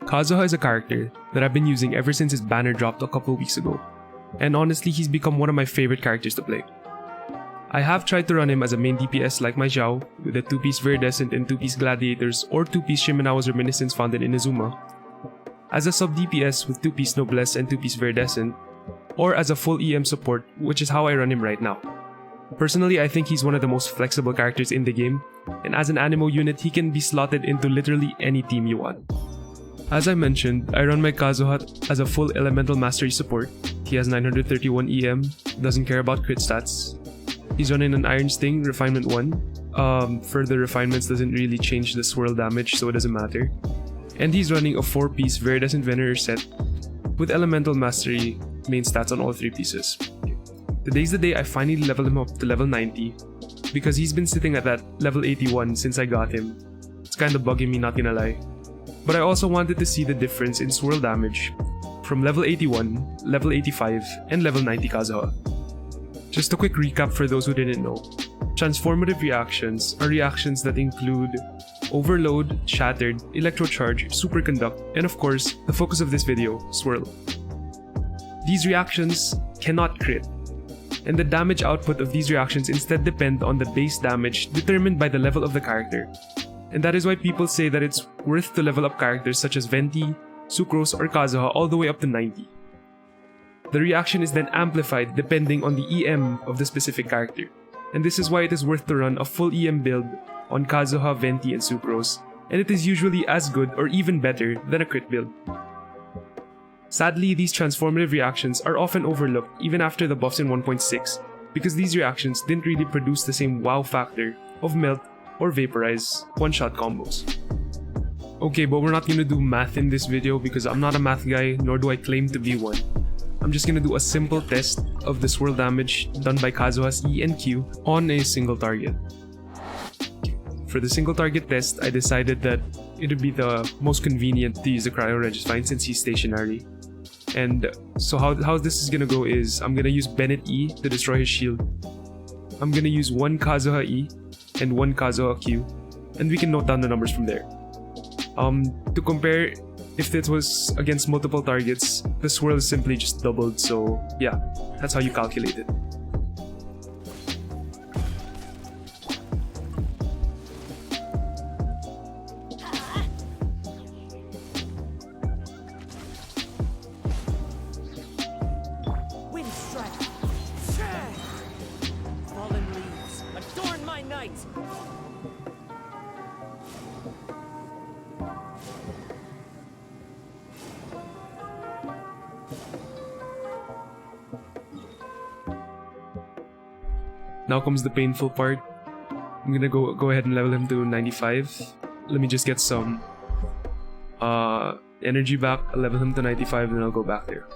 Kazuha is a character that I've been using ever since his banner dropped a couple weeks ago, and honestly he's become one of my favorite characters to play. I have tried to run him as a main DPS like my Zhao, with a 2-piece Viridescent and 2-piece Gladiators or 2-piece Shimenawa's Reminiscence found in Inazuma, as a sub DPS with 2-piece Noblesse and 2-piece Viridescent, or as a full EM support, which is how I run him right now. Personally, I think he's one of the most flexible characters in the game, and as an ANEMO unit, he can be slotted into literally any team you want. As I mentioned, I run my Kazuha as a full Elemental Mastery support. He has 931 EM, doesn't care about crit stats. He's running an Iron Sting, Refinement 1. Further refinements doesn't really change the swirl damage, so it doesn't matter. And he's running a 4-piece Viridescent Venerer set with Elemental Mastery main stats on all 3 pieces. Today's the day I finally leveled him up to level 90, because he's been sitting at that level 81 since I got him. It's kinda bugging me, not gonna lie. But I also wanted to see the difference in swirl damage from level 81, level 85, and level 90 Kazuha. Just a quick recap for those who didn't know. Transformative reactions are reactions that include Overload, Shattered, Electrocharge, Superconduct, and of course, the focus of this video, Swirl. These reactions cannot crit, and the damage output of these reactions instead depend on the base damage determined by the level of the character. And that is why people say that it's worth to level up characters such as Venti, Sucrose, or Kazuha all the way up to 90. The reaction is then amplified depending on the EM of the specific character, and this is why it is worth to run a full EM build on Kazuha, Venti, and Sucrose, and it is usually as good or even better than a crit build. Sadly, these transformative reactions are often overlooked even after the buffs in 1.6, because these reactions didn't really produce the same wow factor of melt or vaporize one-shot combos. Okay, but we're not gonna do math in this video because I'm not a math guy, nor do I claim to be one. I'm just gonna do a simple test of the swirl damage done by Kazuha's E and Q on a single target. For the single target test, I decided that it would be the most convenient to use the Cryo Registine since he's stationary. And so how this is gonna go is, I'm gonna use Bennett E to destroy his shield. I'm gonna use 1 Kazuha E and 1 Kazuha Q, and we can note down the numbers from there. To compare, if it was against multiple targets, the swirl is simply just doubled, so yeah, that's how you calculate it. Now comes the painful part. I'm gonna go ahead and level him to 95. Let me just get some energy back. I'll level him to 95 and I'll go back there.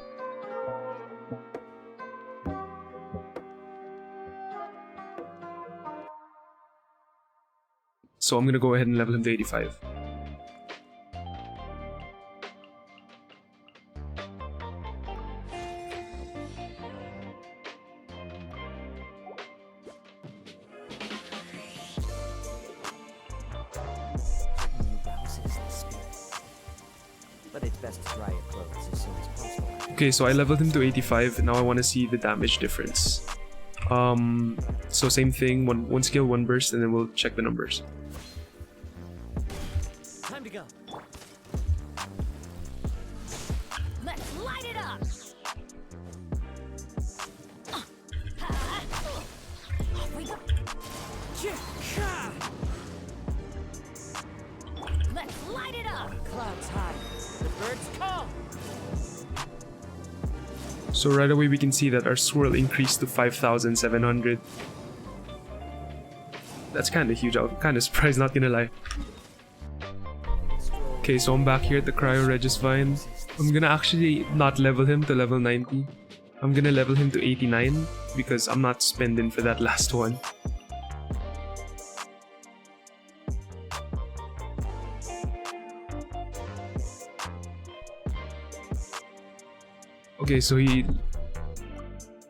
So I'm gonna go ahead and level him to 85. But it's best to dry your clothes as soon as possible. Okay, so I leveled him to 85, now I want to see the damage difference. So same thing, one skill, 1 burst, and then we'll check the numbers. Time to go. Let's light it up. Off we go. Let's light it up. Clouds high. The birds call. So right away we can see that our swirl increased to 5,700. That's kinda huge, I'm kinda surprised, not gonna lie. Okay, so I'm back here at the Cryo Registine. I'm gonna actually not level him to level 90. I'm gonna level him to 89 because I'm not spending for that last one. Okay, so I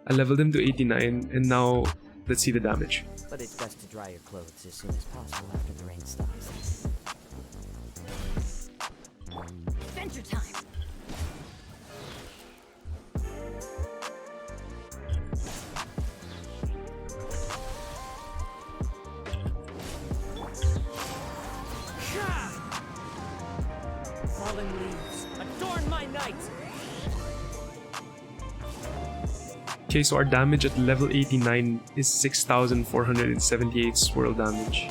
leveled him to 89, and now let's see the damage. But it's best to dry your clothes as soon as possible after the rain stops. Adventure time. Fallen leaves, adorn my night! Okay, so our damage at level 89 is 6,478 swirl damage.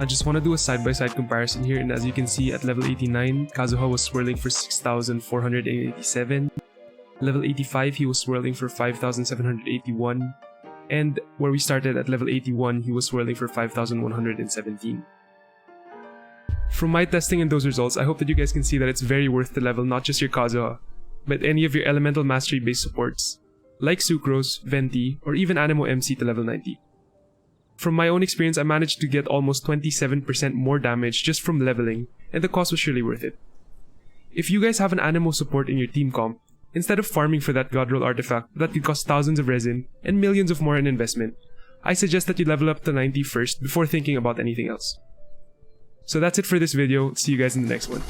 I just want to do a side-by-side comparison here, and as you can see, at level 89, Kazuha was swirling for 6,487. Level 85, he was swirling for 5,781. And where we started at level 81, he was swirling for 5,117. From my testing and those results, I hope that you guys can see that it's very worth to level not just your Kazuha, but any of your elemental mastery based supports, like Sucrose, Venti, or even ANEMO MC to level 90. From my own experience, I managed to get almost 27% more damage just from leveling, and the cost was surely worth it. If you guys have an ANEMO support in your team comp, instead of farming for that God Roll artifact that could cost thousands of resin and millions of more in investment, I suggest that you level up to 90 first before thinking about anything else. So that's it for this video, see you guys in the next one.